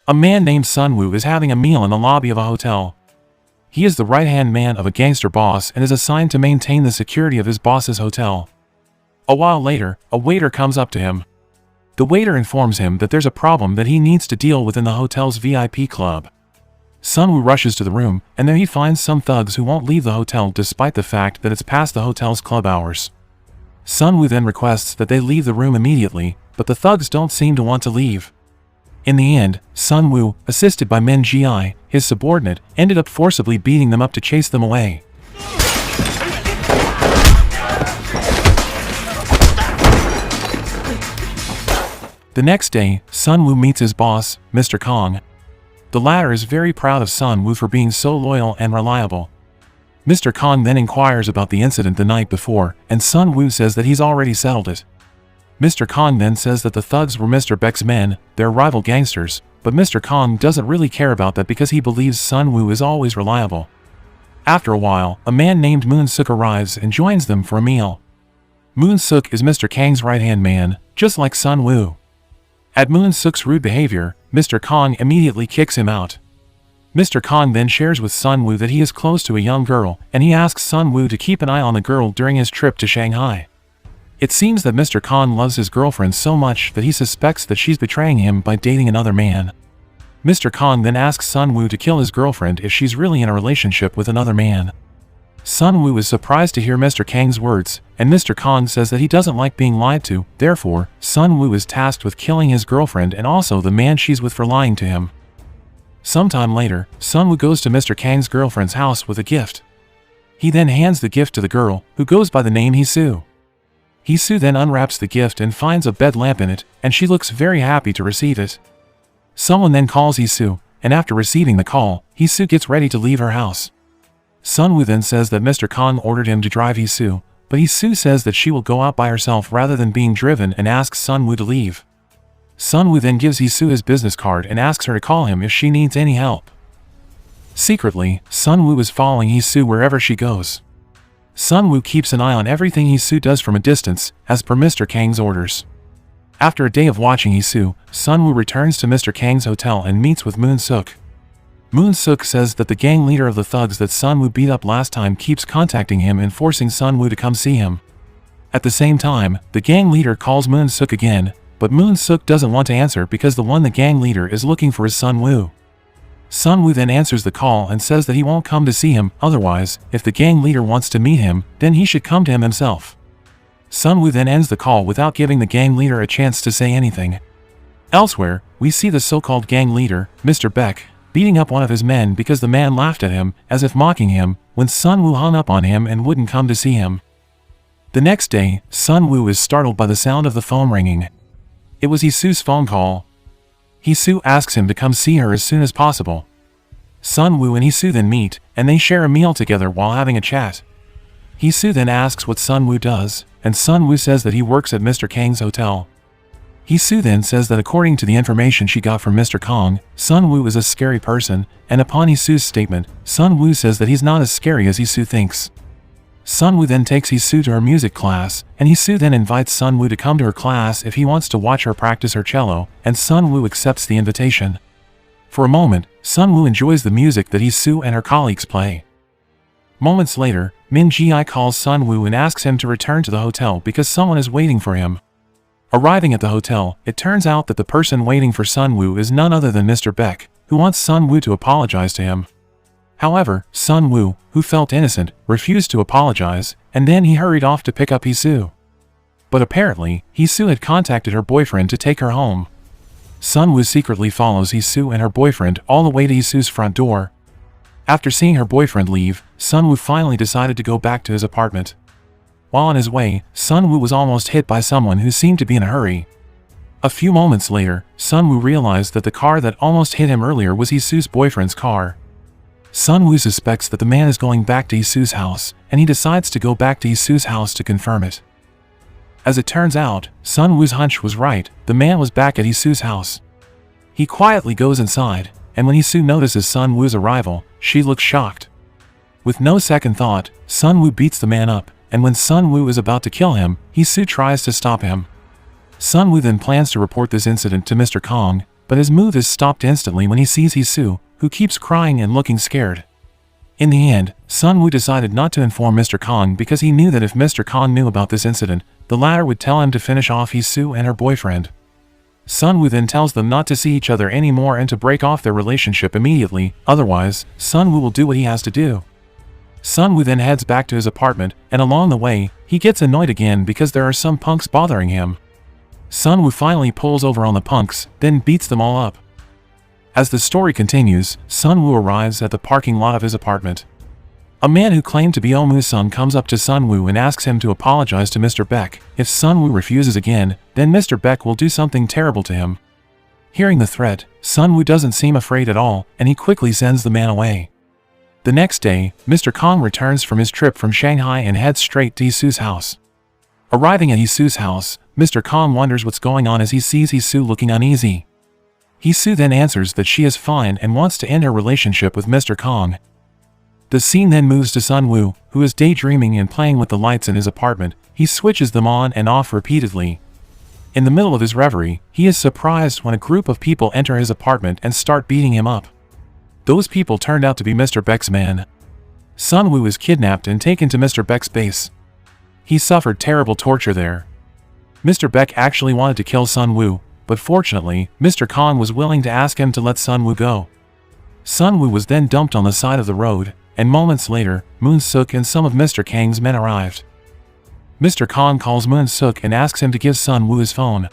A man named Sun Woo is having a meal in the lobby of a hotel. He is the right-hand man of a gangster boss and is assigned to maintain the security of his boss's hotel. A while later, a waiter comes up to him. The waiter informs him that there's a problem that he needs to deal with in the hotel's VIP club. Sun Woo rushes to the room, and there he finds some thugs who won't leave the hotel despite the fact that it's past the hotel's club hours. Sun Woo then requests that they leave the room immediately, but the thugs don't seem to want to leave. In the end, Sun Woo, assisted by Min Ji-I, his subordinate, ended up forcibly beating them up to chase them away. The next day, Sun Woo meets his boss, Mr. Kong. The latter is very proud of Sun Woo for being so loyal and reliable. Mr. Kong then inquires about the incident the night before, and Sun Woo says that he's already settled it. Mr. Kong then says that the thugs were Mr. Beck's men, their rival gangsters, but Mr. Kong doesn't really care about that because he believes Sun Woo is always reliable. After a while, a man named Moon Suk arrives and joins them for a meal. Moon Suk is Mr. Kang's right-hand man, just like Sun Woo. At Moon Suk's rude behavior, Mr. Kong immediately kicks him out. Mr. Kong then shares with Sun Woo that he is close to a young girl, and he asks Sun Woo to keep an eye on the girl during his trip to Shanghai. It seems that Mr. Kong loves his girlfriend so much that he suspects that she's betraying him by dating another man. Mr. Kong then asks Sun Woo to kill his girlfriend if she's really in a relationship with another man. Sun Woo is surprised to hear Mr. Kang's words, and Mr. Kong says that he doesn't like being lied to, therefore, Sun Woo is tasked with killing his girlfriend and also the man she's with for lying to him. Sometime later, Sun Woo goes to Mr. Kang's girlfriend's house with a gift. He then hands the gift to the girl, who goes by the name Hee-soo. Hee-soo then unwraps the gift and finds a bed lamp in it, and she looks very happy to receive it. Someone then calls Hee-soo, and after receiving the call, Hee-soo gets ready to leave her house. Sun Woo then says that Mr. Kong ordered him to drive Hee-soo, but Hee-soo says that she will go out by herself rather than being driven and asks Sun Woo to leave. Sun Woo then gives Hee-soo his business card and asks her to call him if she needs any help. Secretly, Sun Woo is following Hee-soo wherever she goes. Sun Woo keeps an eye on everything Hee-soo does from a distance, as per Mr. Kang's orders. After a day of watching Hee-soo, Sun Woo returns to Mr. Kang's hotel and meets with Moon Suk. Moon Suk says that the gang leader of the thugs that Sun Woo beat up last time keeps contacting him and forcing Sun Woo to come see him. At the same time, the gang leader calls Moon Suk again, but Moon Suk doesn't want to answer because the gang leader is looking for is Sun Woo. Sun Woo then answers the call and says that he won't come to see him, otherwise, if the gang leader wants to meet him, then he should come to him himself. Sun Woo then ends the call without giving the gang leader a chance to say anything. Elsewhere, we see the so-called gang leader, Mr. Beck, beating up one of his men because the man laughed at him, as if mocking him, when Sun Woo hung up on him and wouldn't come to see him. The next day, Sun Woo is startled by the sound of the phone ringing. It was Hee-soo's phone call. Hee-soo asks him to come see her as soon as possible. Sun Woo and Hee-soo then meet, and they share a meal together while having a chat. Hee-soo then asks what Sun Woo does, and Sun Woo says that he works at Mr. Kang's hotel. Hee-soo then says that according to the information she got from Mr. Kong, Sun Woo is a scary person, and upon Hee-soo's statement, Sun Woo says that he's not as scary as Hee-soo thinks. Sun Woo then takes Hee-soo to her music class, and Hee-soo then invites Sun Woo to come to her class if he wants to watch her practice her cello, and Sun Woo accepts the invitation. For a moment, Sun Woo enjoys the music that Hee-soo and her colleagues play. Moments later, Min Ji-I calls Sun Woo and asks him to return to the hotel because someone is waiting for him. Arriving at the hotel, it turns out that the person waiting for Sun Woo is none other than Mr. Beck, who wants Sun Woo to apologize to him. However, Sun Woo, who felt innocent, refused to apologize, and then he hurried off to pick up Hee-soo. But apparently, Hee-soo had contacted her boyfriend to take her home. Sun Woo secretly follows Hee-soo and her boyfriend all the way to Hee-soo's front door. After seeing her boyfriend leave, Sun Woo finally decided to go back to his apartment. While on his way, Sun Woo was almost hit by someone who seemed to be in a hurry. A few moments later, Sun Woo realized that the car that almost hit him earlier was Hee-soo's boyfriend's car. Sun Woo suspects that the man is going back to Hee-soo's house, and he decides to go back to Hee-soo's house to confirm it. As it turns out, Sun Woo's hunch was right, the man was back at Hee-soo's house. He quietly goes inside, and when Hee-soo notices Sun Woo's arrival, she looks shocked. With no second thought, Sun Woo beats the man up, and when Sun Woo is about to kill him, Hee-soo tries to stop him. Sun Woo then plans to report this incident to Mr. Kong, but his move is stopped instantly when he sees Hee-soo, who keeps crying and looking scared. In the end, Sun Woo decided not to inform Mr. Kong because he knew that if Mr. Kong knew about this incident, the latter would tell him to finish off Hee-soo and her boyfriend. Sun Woo then tells them not to see each other anymore and to break off their relationship immediately, otherwise, Sun Woo will do what he has to do. Sun Woo then heads back to his apartment, and along the way, he gets annoyed again because there are some punks bothering him. Sun Woo finally pulls over on the punks, then beats them all up. As the story continues, Sun Woo arrives at the parking lot of his apartment. A man who claimed to be Oh Moo-sung comes up to Sun Woo and asks him to apologize to Mr. Beck. If Sun Woo refuses again, then Mr. Beck will do something terrible to him. Hearing the threat, Sun Woo doesn't seem afraid at all, and he quickly sends the man away. The next day, Mr. Kong returns from his trip from Shanghai and heads straight to Hee-soo's house. Arriving at Hee-soo's house, Mr. Kong wonders what's going on as he sees Hee-soo looking uneasy. Hee-soo then answers that she is fine and wants to end her relationship with Mr. Kong. The scene then moves to Sun Woo, who is daydreaming and playing with the lights in his apartment. He switches them on and off repeatedly. In the middle of his reverie, he is surprised when a group of people enter his apartment and start beating him up. Those people turned out to be Mr. Beck's men. Sun Woo is kidnapped and taken to Mr. Beck's base. He suffered terrible torture there. Mr. Beck actually wanted to kill Sun Woo, but fortunately, Mr. Kong was willing to ask him to let Sun Woo go. Sun Woo was then dumped on the side of the road, and moments later, Moon-suk and some of Mr. Kang's men arrived. Mr. Kong calls Moon-suk and asks him to give Sun Woo his phone.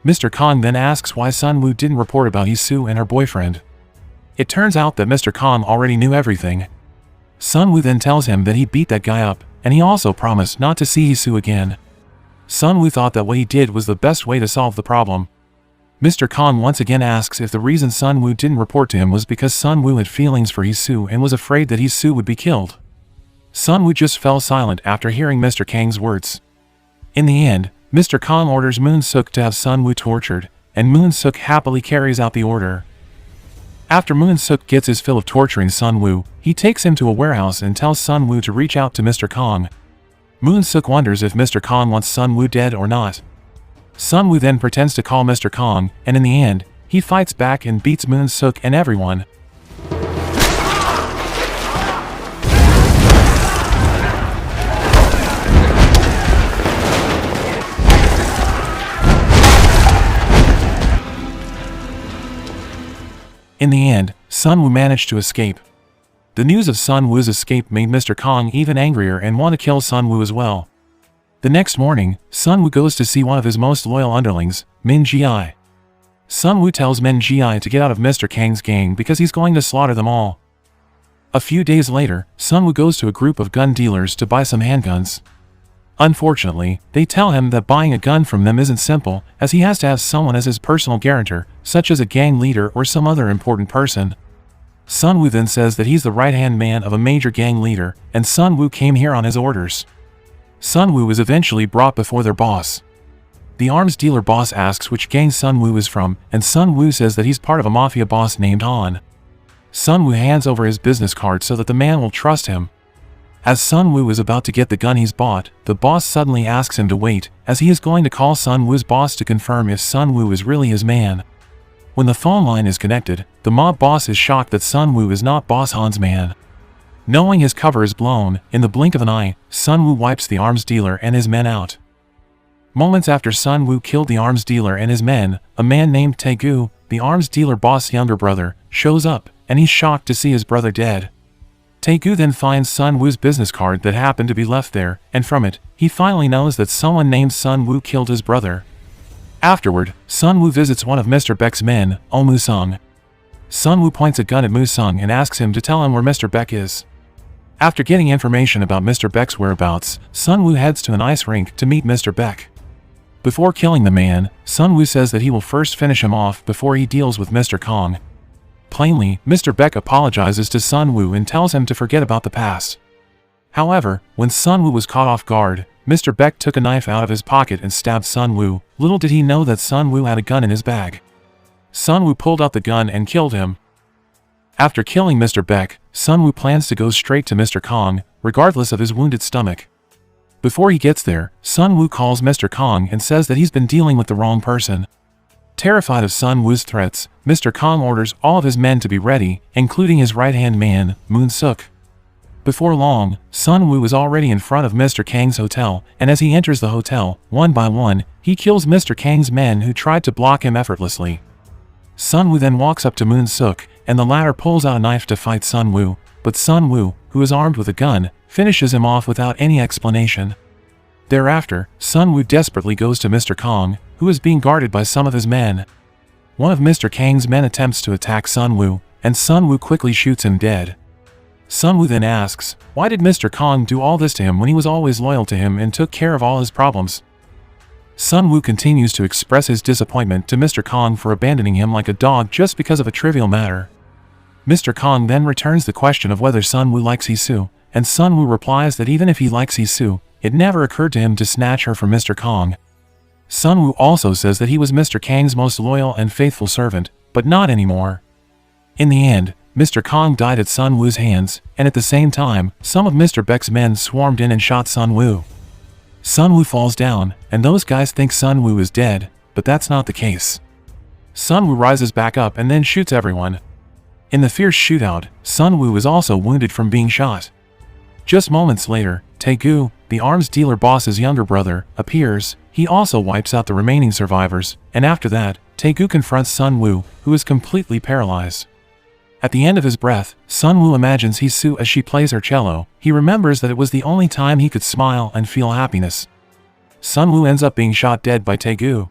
Mr. Kong then asks why Sun Woo didn't report about Hee-soo and her boyfriend. It turns out that Mr. Kong already knew everything. Sun Woo then tells him that he beat that guy up, and he also promised not to see Hee-soo again. Sun Woo thought that what he did was the best way to solve the problem. Mr. Kong once again asks if the reason Sun Woo didn't report to him was because Sun Woo had feelings for Hee-soo and was afraid that Hee-soo would be killed. Sun Woo just fell silent after hearing Mr. Kang's words. In the end, Mr. Kong orders Moon-suk to have Sun Woo tortured, and Moon-suk happily carries out the order. After Moon-suk gets his fill of torturing Sun Woo, he takes him to a warehouse and tells Sun Woo to reach out to Mr. Kong. Moon-suk wonders if Mr. Kong wants Sun Woo dead or not. Sun Woo then pretends to call Mr. Kong, and in the end, he fights back and beats Moon-suk and everyone. In the end, Sun Woo managed to escape. The news of Sun Woo's escape made Mr. Kong even angrier and want to kill Sun Woo as well. The next morning, Sun Woo goes to see one of his most loyal underlings, Min Ji-ai. Sun Woo tells Min Ji-ai to get out of Mr. Kang's gang because he's going to slaughter them all. A few days later, Sun Woo goes to a group of gun dealers to buy some handguns. Unfortunately, they tell him that buying a gun from them isn't simple, as he has to have someone as his personal guarantor, such as a gang leader or some other important person. Sun Woo then says that he's the right-hand man of a major gang leader, and Sun Woo came here on his orders. Sun Woo is eventually brought before their boss. The arms dealer boss asks which gang Sun Woo is from, and Sun Woo says that he's part of a mafia boss named Han. Sun Woo hands over his business card so that the man will trust him. As Sun Woo is about to get the gun he's bought, the boss suddenly asks him to wait, as he is going to call Sun Woo's boss to confirm if Sun Woo is really his man. When the phone line is connected, the mob boss is shocked that Sun Woo is not boss Han's man. Knowing his cover is blown, in the blink of an eye, Sun Woo wipes the arms dealer and his men out. Moments after Sun Woo killed the arms dealer and his men, a man named Taegu, the arms dealer boss' younger brother, shows up, and he's shocked to see his brother dead. Taegu then finds Sun Woo's business card that happened to be left there, and from it, he finally knows that someone named Sun Woo killed his brother. Afterward, Sun Woo visits one of Mr. Beck's men, Oh Moo-sung. Sun Woo points a gun at Moo-sung and asks him to tell him where Mr. Beck is. After getting information about Mr. Beck's whereabouts, Sun Woo heads to an ice rink to meet Mr. Beck. Before killing the man, Sun Woo says that he will first finish him off before he deals with Mr. Kong. Plainly, Mr. Beck apologizes to Sun Woo and tells him to forget about the past. However, when Sun Woo was caught off guard, Mr. Beck took a knife out of his pocket and stabbed Sun Woo. Little did he know that Sun Woo had a gun in his bag. Sun Woo pulled out the gun and killed him. After killing Mr. Beck, Sun Woo plans to go straight to Mr. Kong, regardless of his wounded stomach. Before he gets there, Sun Woo calls Mr. Kong and says that he's been dealing with the wrong person. Terrified of Sun Woo's threats, Mr. Kong orders all of his men to be ready, including his right-hand man, Moon Suk. Before long, Sun Woo is already in front of Mr. Kang's hotel, and as he enters the hotel, one by one, he kills Mr. Kang's men who tried to block him effortlessly. Sun Woo then walks up to Moon Suk, and the latter pulls out a knife to fight Sun Woo, but Sun Woo, who is armed with a gun, finishes him off without any explanation. Thereafter, Sun Woo desperately goes to Mr. Kong, who is being guarded by some of his men. One of Mr. Kang's men attempts to attack Sun Woo, and Sun Woo quickly shoots him dead. Sun Woo then asks, why did Mr. Kong do all this to him when he was always loyal to him and took care of all his problems? Sun Woo continues to express his disappointment to Mr. Kong for abandoning him like a dog just because of a trivial matter. Mr. Kong then returns the question of whether Sun Woo likes Hee-Soo, and Sun Woo replies that even if he likes Hee-Soo, it never occurred to him to snatch her from Mr. Kong. Sun Woo also says that he was Mr. Kang's most loyal and faithful servant, but not anymore. In the end, Mr. Kong died at Sun Woo's hands, and at the same time, some of Mr. Beck's men swarmed in and shot Sun Woo. Sun Woo falls down, and those guys think Sun Woo is dead, but that's not the case. Sun Woo rises back up and then shoots everyone. In the fierce shootout, Sun Woo is also wounded from being shot. Just moments later, Taegu, the arms dealer boss's younger brother, appears. He also wipes out the remaining survivors, and after that, Taegu confronts Sun Woo, who is completely paralyzed. At the end of his breath, Sun Woo imagines Hee-Soo as she plays her cello. He remembers that it was the only time he could smile and feel happiness. Sun Woo ends up being shot dead by Taegu.